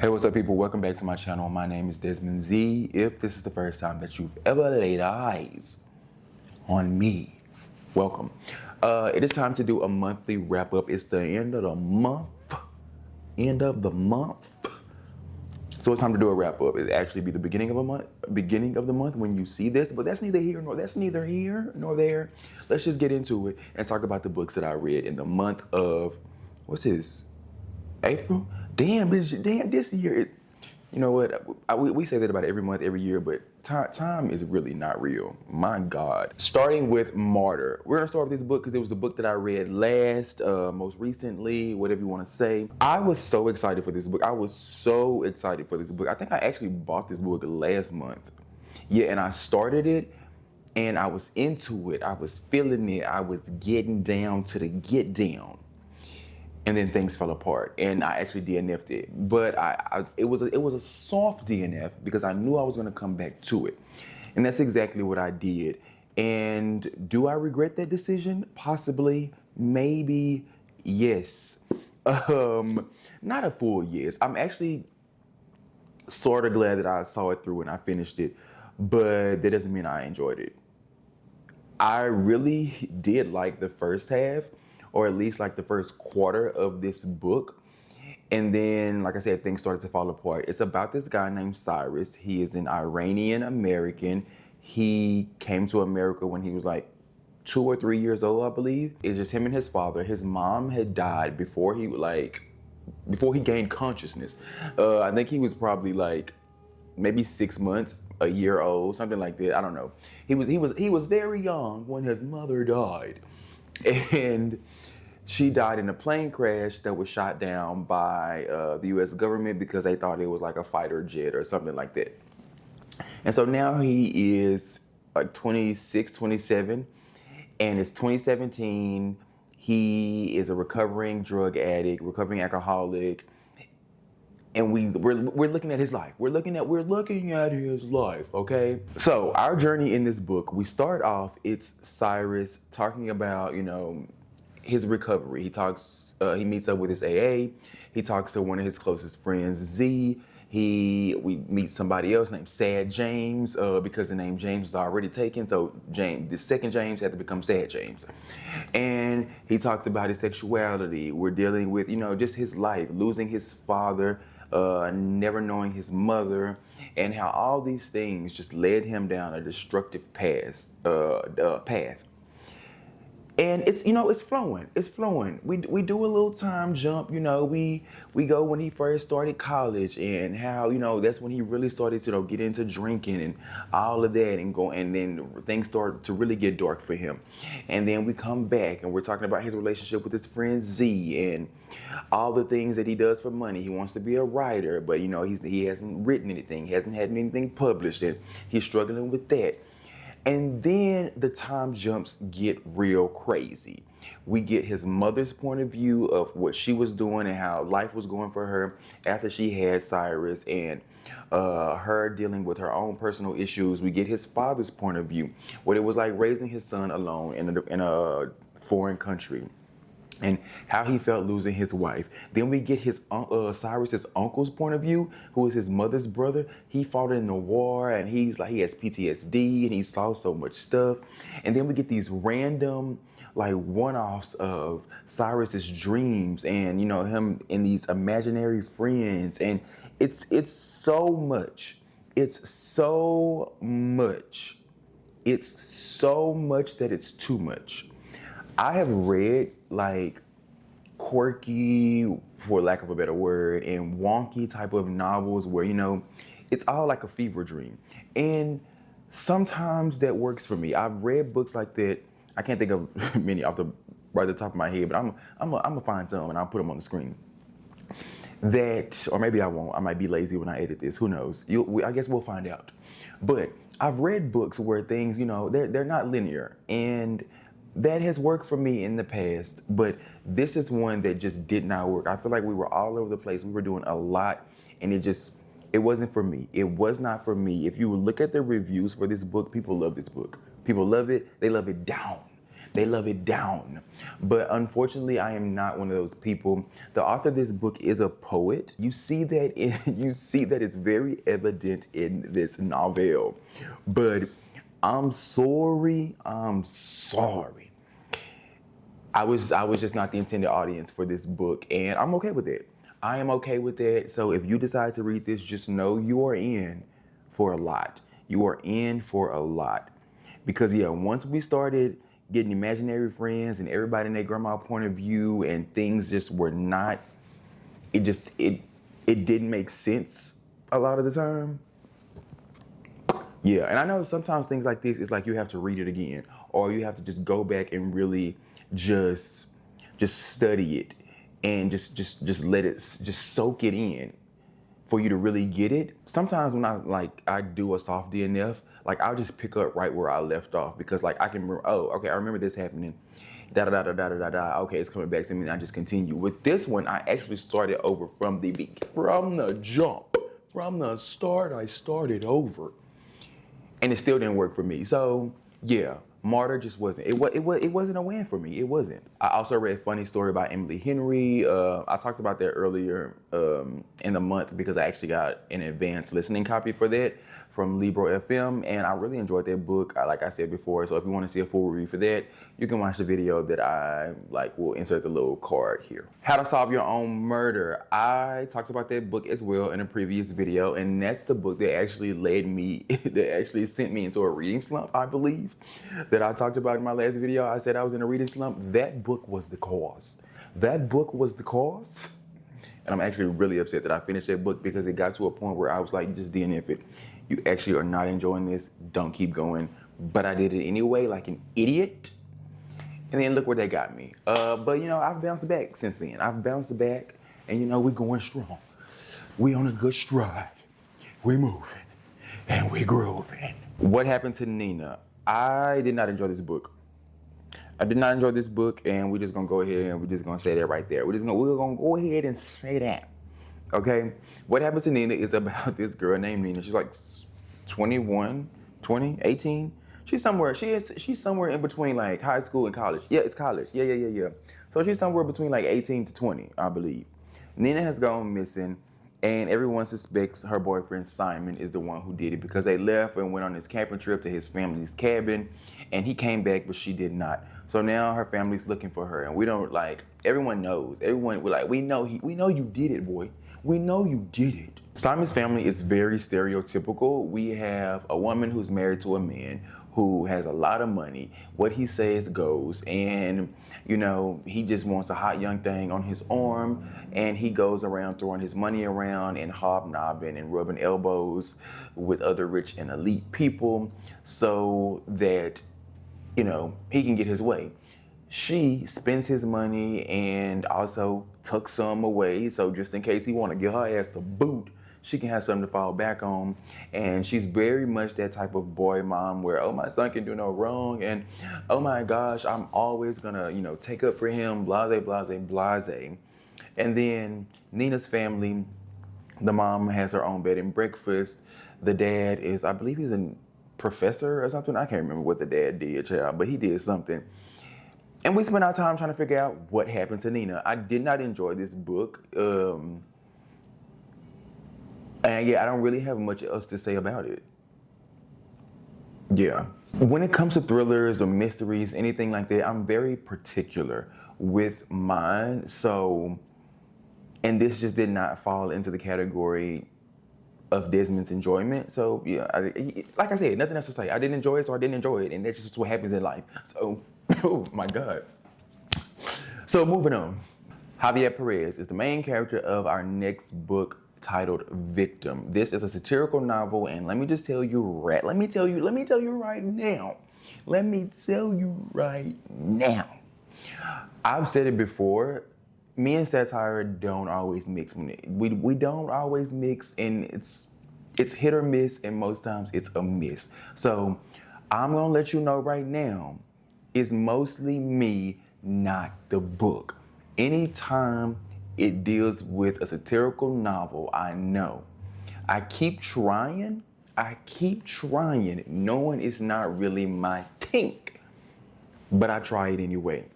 Hey, what's up, people? Welcome back to my channel. My name is Desmond Z. If this is the first time that you've ever laid eyes on me, welcome. It is time to do a monthly wrap up. It's the end of the month. So it's time to do a wrap up. It actually be the beginning of the month when you see this, but that's neither here nor there. Let's just get into it and talk about the books that I read in the month of April. Damn this year. You know what? We say that about every month, every year, but time is really not real. My God. Starting with Martyr. We're gonna start with this book because it was the book that I read last, most recently, whatever you want to say. I was so excited for this book. I think I actually bought this book last month. Yeah, and I started it and I was into it. I was feeling it. I was getting down to the get down. And then things fell apart, and I actually DNF'd it. But it was a soft DNF because I knew I was going to come back to it, and that's exactly what I did. And do I regret that decision? Possibly, maybe, yes. Not a full yes. I'm actually sort of glad that I saw it through and I finished it, but that doesn't mean I enjoyed it. I really did like the first half, or at least like the first quarter of this book. And then, like I said, things started to fall apart. It's about this guy named Cyrus. He is an Iranian American. He came to America when he was like 2 or 3 years old, I believe. It's just him and his father. His mom had died before he gained consciousness. I think he was probably like maybe 6 months, a year old, something like that. I don't know. He was very young when his mother died. And she died in a plane crash that was shot down by the U.S. government because they thought it was like a fighter jet or something like that. And so now he is like 26, 27, and it's 2017. He is a recovering drug addict, recovering alcoholic, and we're looking at his life. We're looking at his life, okay? So our journey in this book, we start off, it's Cyrus talking about, his recovery. He meets up with his AA. He talks to one of his closest friends, Z. We meet somebody else named Sad James, because the name James is already taken. So the second James had to become Sad James. And he talks about his sexuality. We're dealing with, just his life, losing his father, never knowing his mother, and how all these things just led him down a destructive path. And it's flowing. We do a little time jump, we go when he first started college and how, that's when he really started to get into drinking and all of that and then things start to really get dark for him. And then we come back and we're talking about his relationship with his friend Z and all the things that he does for money. He wants to be a writer, but he hasn't written anything, he hasn't had anything published, and he's struggling with that. And then the time jumps get real crazy. We get his mother's point of view of what she was doing and how life was going for her after she had Cyrus, and her dealing with her own personal issues. We get his father's point of view, what it was like raising his son alone in a foreign country, and how he felt losing his wife. Then we get his Cyrus's uncle's point of view, who is his mother's brother. He fought in the war, and he has PTSD, and he saw so much stuff. And then we get these random one-offs of Cyrus's dreams, and him and these imaginary friends, and it's so much. It's so much. It's so much that it's too much. I have read quirky, for lack of a better word, and wonky type of novels where, it's all like a fever dream. And sometimes that works for me. I've read books like that. I can't think of many off the top of my head, but I'm gonna find some and I'll put them on the screen. Or maybe I won't. I might be lazy when I edit this. Who knows? I guess we'll find out. But I've read books where things, they're not linear, and that has worked for me in the past, but this is one that just did not work. I feel like we were all over the place. We were doing a lot, and it wasn't for me. It was not for me. If you look at the reviews for this book, people love this book. People love it. They love it down. They love it down. But unfortunately, I am not one of those people. The author of this book is a poet. You see that it's very evident in this novel. But I'm sorry. I was just not the intended audience for this book, and I'm okay with it. I am okay with that. So if you decide to read this, just know you are in for a lot. You are in for a lot. Because yeah, once we started getting imaginary friends and everybody in their grandma point of view and things just were not, it didn't make sense a lot of the time. Yeah, and I know sometimes things like this, it's like you have to read it again, or you have to just go back and really just study it and just let it just soak it in for you to really get it. Sometimes when I do a soft DNF, like I'll just pick up right where I left off because like I can remember, oh, okay, I remember this happening. Da da da da da da da. Okay, it's coming back to me, and I just continue. With this one, I actually started over from the jump, from the start. I started over, and it still didn't work for me. So yeah, Martyr just wasn't. It wasn't a win for me. It wasn't. I also read Funny Story by Emily Henry. I talked about that earlier in the month because I actually got an advanced listening copy for that from Libro FM, and I really enjoyed that book. Like I said before, so if you want to see a full review for that, you can watch the video that I will insert the little card here. How to Solve Your Own Murder. I talked about that book as well in a previous video, and that's the book that actually that actually sent me into a reading slump, I believe, that I talked about in my last video. I said I was in a reading slump. That book was the cause. That book was the cause. And I'm actually really upset that I finished that book because it got to a point where I was like, just DNF it. You actually are not enjoying this. Don't keep going. But I did it anyway, like an idiot. And then look where they got me. But I've bounced back since then. I've bounced back, and we're going strong. We on a good stride. We moving, and we grooving. What happened to Nina? I did not enjoy this book. I did not enjoy this book, and we're just gonna go ahead and we're just gonna say that right there. We're gonna go ahead and say that. Okay? What happens to Nina is about this girl named Nina. She's like 21, 20, 18. She's somewhere in between like high school and college. Yeah, it's college. Yeah. So she's somewhere between like 18 to 20, I believe. Nina has gone missing, and everyone suspects her boyfriend Simon is the one who did it because they left and went on this camping trip to his family's cabin, and he came back, but she did not. So now her family's looking for her, and we don't everyone knows. Everyone, we know you did it, boy. We know you did it. Simon's family is very stereotypical. We have a woman who's married to a man who has a lot of money. What he says goes, and he just wants a hot young thing on his arm, and he goes around throwing his money around and hobnobbing and rubbing elbows with other rich and elite people so that he can get his way. She spends his money and also tucks some away, so just in case he want to get her ass to boot, she can have something to fall back on. And she's very much that type of boy mom where, oh, my son can do no wrong, and oh my gosh, I'm always gonna take up for him, blase, blase, blase. And then Nina's family, the mom has her own bed and breakfast. The dad is, I believe he's a professor or something. I can't remember what the dad did, child, but he did something. And we spent our time trying to figure out what happened to Nina. I did not enjoy this book. And yeah, I don't really have much else to say about it. Yeah. When it comes to thrillers or mysteries, anything like that, I'm very particular with mine. So, and this just did not fall into the category of Desmond's enjoyment. So yeah, like I said, nothing else to say. I didn't enjoy it, so I didn't enjoy it. And that's just what happens in life. So, oh my God. So moving on. Javier Perez is the main character of our next book titled Victim. This is a satirical novel, and let me tell you right now. I've said it before. Me and satire don't always mix. We don't always mix, and it's hit or miss, and most times it's a miss. So I'm gonna let you know right now, it's mostly me, not the book. Anytime it deals with a satirical novel, I know. I keep trying, knowing it's not really my thing. but I try it anyway.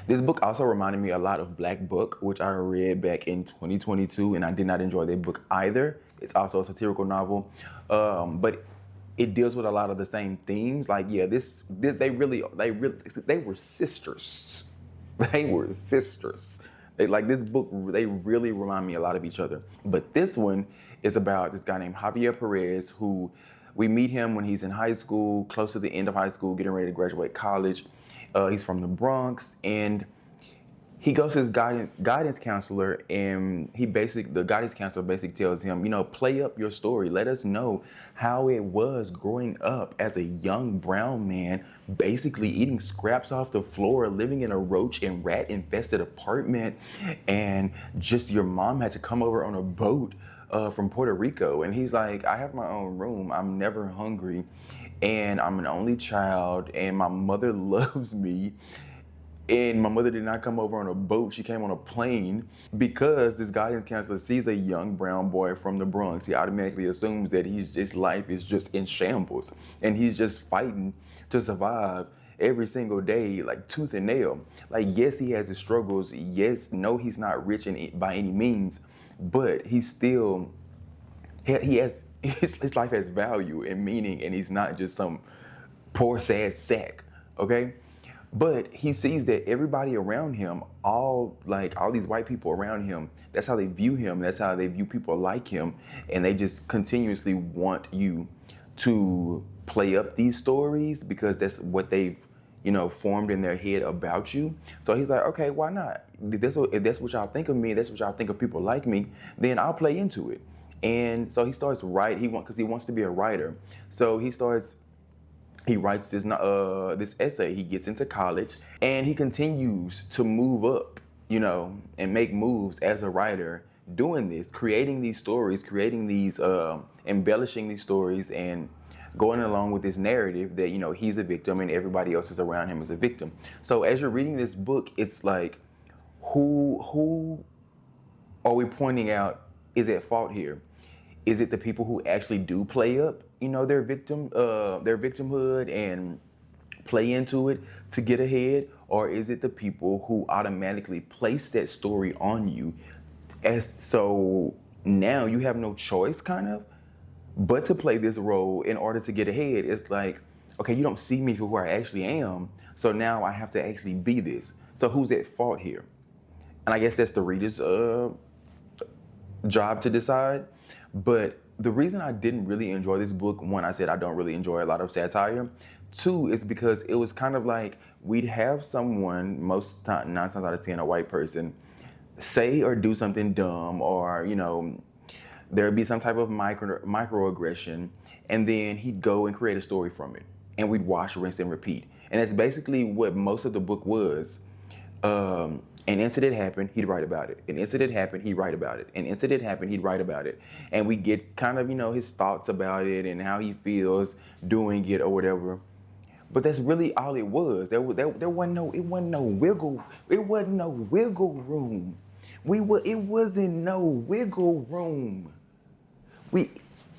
This book also reminded me a lot of Black Book, which I read back in 2022, and I did not enjoy that book either. It's also a satirical novel, but it deals with a lot of the same themes. Like, yeah, they were sisters. They were sisters. This book, they really remind me a lot of each other. But this one is about this guy named Javier Perez, who we meet him when he's in high school, close to the end of high school, getting ready to graduate college. He's from the Bronx, and he goes to his guidance counselor, and the guidance counselor basically tells him, play up your story. Let us know how it was growing up as a young brown man, basically eating scraps off the floor, living in a roach and rat infested apartment, and just your mom had to come over on a boat from Puerto Rico. And he's like, I have my own room. I'm never hungry. And I'm an only child, and my mother loves me. And my mother did not come over on a boat. She came on a plane. Because this guidance counselor sees a young brown boy from the Bronx, he automatically assumes that his life is just in shambles. And he's just fighting to survive every single day, like tooth and nail. Like, yes, he has his struggles. Yes, no, he's not rich by any means. But he's still, he has, his life has value and meaning, and he's not just some poor, sad sack, okay? But he sees that everybody around him, all these white people around him, that's how they view him, that's how they view people like him, and they just continuously want you to play up these stories because that's what they've, formed in their head about you. So he's like, okay, why not? If that's what y'all think of me, that's what y'all think of people like me, then I'll play into it. And so he starts writing, because he wants to be a writer. So he writes this essay. He gets into college, and he continues to move up, and make moves as a writer, doing this, creating these stories, embellishing these stories, and going along with this narrative that, he's a victim and everybody else is around him is a victim. So as you're reading this book, it's like, who are we pointing out is at fault here? Is it the people who actually do play up, their victimhood and play into it to get ahead? Or is it the people who automatically place that story on you, so now you have no choice, kind of, but to play this role in order to get ahead? It's like, okay, you don't see me for who I actually am, so now I have to actually be this. So who's at fault here? And I guess that's the reader's job to decide. But the reason I didn't really enjoy this book, one, I said I don't really enjoy a lot of satire. Two, is because it was kind of like we'd have someone, most time, 9 times out of 10, a white person, say or do something dumb, or, there'd be some type of microaggression, and then he'd go and create a story from it. And we'd wash, rinse, and repeat. And that's basically what most of the book was. An incident happened, he'd write about it. An incident happened, he'd write about it. An incident happened, he'd write about it. And we get kind of, his thoughts about it and how he feels doing it or whatever. But that's really all it was. There wasn't no wiggle room. It wasn't no wiggle room.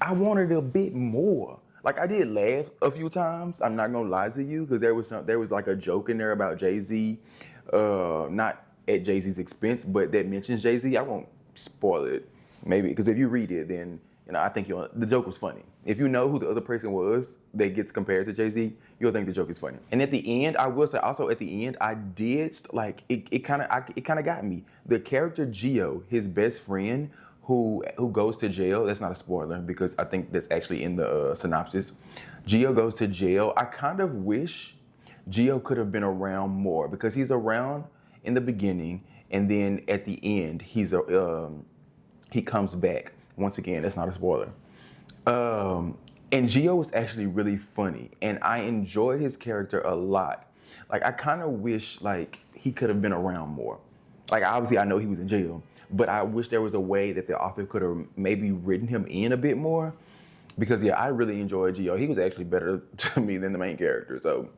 I wanted a bit more. Like, I did laugh a few times. I'm not gonna lie to you, because there was like a joke in there about Jay-Z, not at Jay-Z's expense, but that mentions Jay-Z. I won't spoil it, maybe, because if you read it, then I think the joke was funny. If you know who the other person was that gets compared to Jay-Z, you'll think the joke is funny. And at the end, I will say also at the end, I did it kind of got me. The character Gio, his best friend, who goes to jail. That's not a spoiler because I think that's actually in the synopsis. Gio goes to jail. I kind of wish Gio could have been around more, because he's around in the beginning, and then at the end he comes back. Once again, that's not a spoiler. And Gio was actually really funny, and I enjoyed his character a lot. Like, I kind of wish he could have been around more. Like, obviously I know he was in jail, but I wish there was a way that the author could have maybe written him in a bit more, because I really enjoyed Gio. He was actually better to me than the main character. So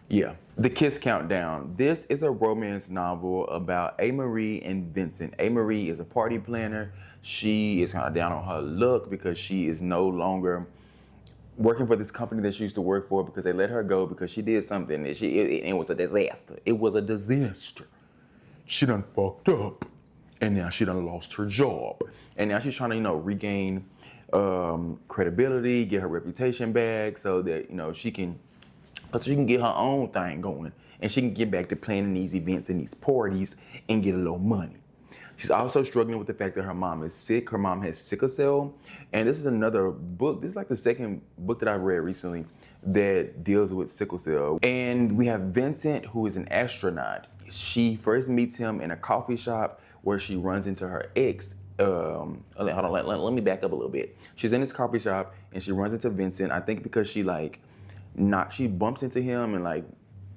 yeah. The Kiss Countdown. This is a romance novel about A-Marie and Vincent. A-Marie is a party planner. She is kind of down on her luck because she is no longer working for this company that she used to work for because they let her go because she did something that it was a disaster. It was a disaster. She done fucked up, and now she done lost her job, and now she's trying to regain credibility, get her reputation back, so that she can get her own thing going, and she can get back to planning these events and these parties and get a little money. She's also struggling with the fact that her mom is sick. Her mom has sickle cell. And this is another book. This is like the second book that I've read recently that deals with sickle cell. And we have Vincent, who is an astronaut. She first meets him in a coffee shop where she runs into her ex. Hold on, let me back up a little bit. She's in this coffee shop and she runs into Vincent. I think because she bumps into him and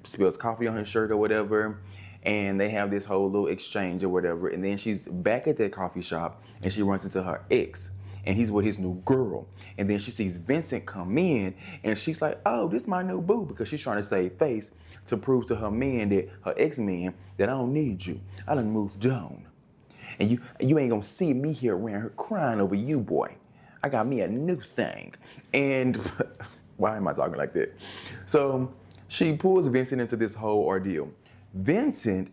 spills coffee on his shirt or whatever. And they have this whole little exchange or whatever. And then she's back at that coffee shop and she runs into her ex. And he's with his new girl. And then she sees Vincent come in and she's like, oh, this is my new boo. Because she's trying to save face to prove to her man, her ex-man, that I don't need you. I done moved on. And you ain't gonna see me here around her crying over you, boy. I got me a new thing. And why am I talking like that? So she pulls Vincent into this whole ordeal. Vincent,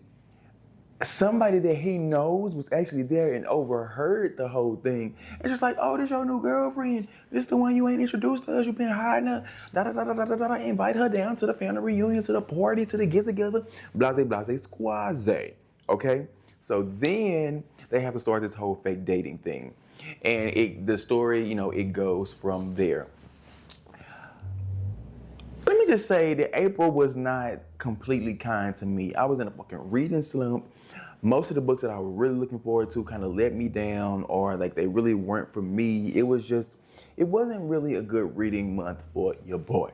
somebody that he knows was actually there and overheard the whole thing. It's just like, oh, this your new girlfriend. This the one you ain't introduced to us. You been hiding her. Invite her down to the family reunion, to the party, to the get-together. Blase, blase, squaze. Okay? So then they have to start this whole fake dating thing. And the story, it goes from there. Let me just say that April was not completely kind to me. I was in a fucking reading slump. Most of the books that I was really looking forward to kind of let me down, or they really weren't for me. It wasn't really a good reading month for your boy.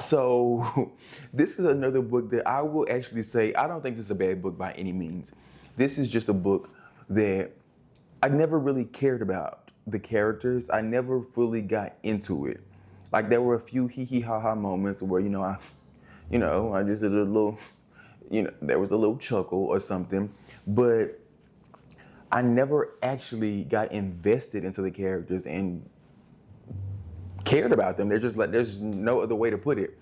So this is another book that I will actually say, I don't think this is a bad book by any means. This is just a book that I never really cared about the characters. I never fully got into it. There were a few hee ha ha moments where, I just did a little, there was a little chuckle or something, but I never actually got invested into the characters and cared about them. There's no other way to put it.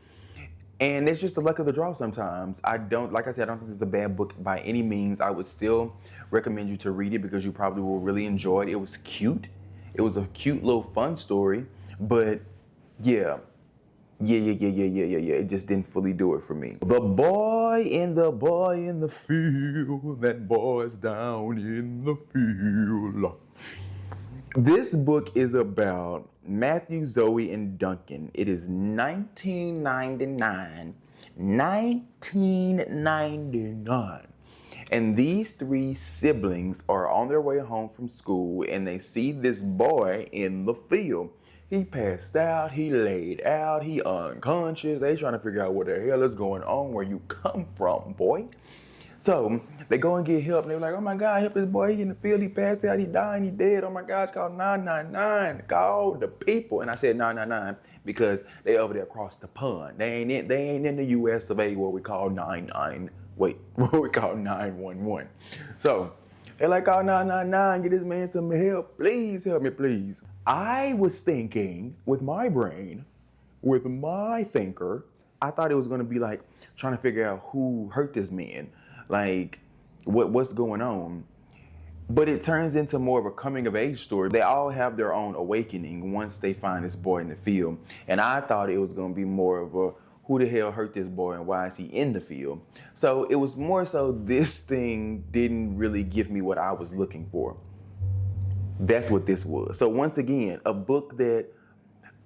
And it's just the luck of the draw sometimes. Like I said, I don't think this is a bad book by any means. I would still recommend you to read it because you probably will really enjoy it. It was cute. It was a cute little fun story, but yeah. It just didn't fully do it for me. The boy in the field, that boy's down in the field. This book is about Matthew, Zoe, and Duncan. It is 1999. 1999. And these three siblings are on their way home from school and they see this boy in the field. He passed out, he laid out, he unconscious. They trying to figure out what the hell is going on, where you come from, boy. So they go and get help and they're like, oh my God, help this boy, he in the field, he passed out, he dying, he dead. Oh my God, it's called 999. Call the people. And I said 999 because they over there across the pond. They ain't in the US of A where we call 911. So they're like, oh, 999, get this man some help. Please help me, please. I was thinking with my brain, with my thinker, I thought it was going to be trying to figure out who hurt this man. What's going on? But it turns into more of a coming of age story. They all have their own awakening once they find this boy in the field. And I thought it was going to be more of a, who the hell hurt this boy and why is he in the field? So it was more so this thing didn't really give me what I was looking for. That's what this was. So once again, a book that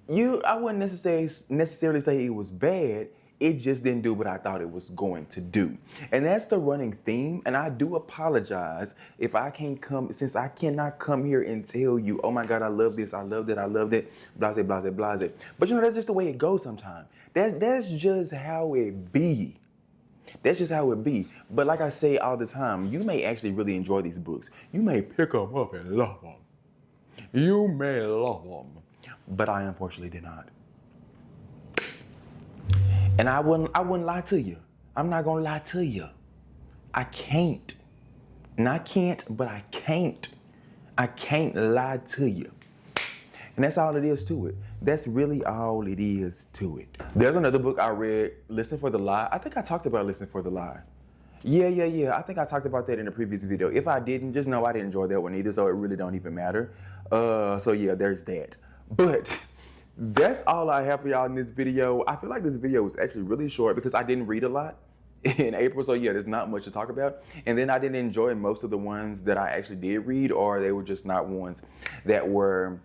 I wouldn't necessarily say it was bad. It just didn't do what I thought it was going to do. And that's the running theme. And I do apologize if I since I cannot come here and tell you, oh my God, I love this, I love that, I love that, blase, blase, blase. But that's just the way it goes sometimes. That's just how it be. That's just how it be. But like I say all the time, you may actually really enjoy these books. You may pick them up and love them. You may love them. But I unfortunately did not. And I wouldn't lie to you. I'm not gonna lie to you. I can't. And I can't, but I can't. I can't lie to you. And that's all it is to it. That's really all it is to it. There's another book I read, Listen for the Lie. I think I talked about Listen for the Lie. Yeah. I think I talked about that in a previous video. If I didn't, just know I didn't enjoy that one either, so it really don't even matter. So yeah, there's that. But that's all I have for y'all in this video. I feel like this video was actually really short because I didn't read a lot in April, so yeah, there's not much to talk about. And then I didn't enjoy most of the ones that I actually did read, or they were just not ones that were,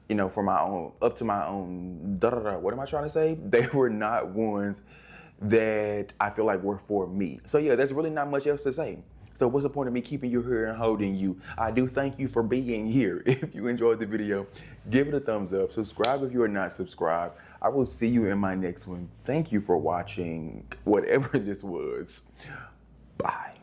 you know, for my own, up to my own, what am I trying to say? They were not ones that I feel like were for me. So yeah, there's really not much else to say. So what's the point of me keeping you here and holding you? I do thank you for being here. If you enjoyed the video, give it a thumbs up. Subscribe if you are not subscribed. I will see you in my next one. Thank you for watching whatever this was. Bye.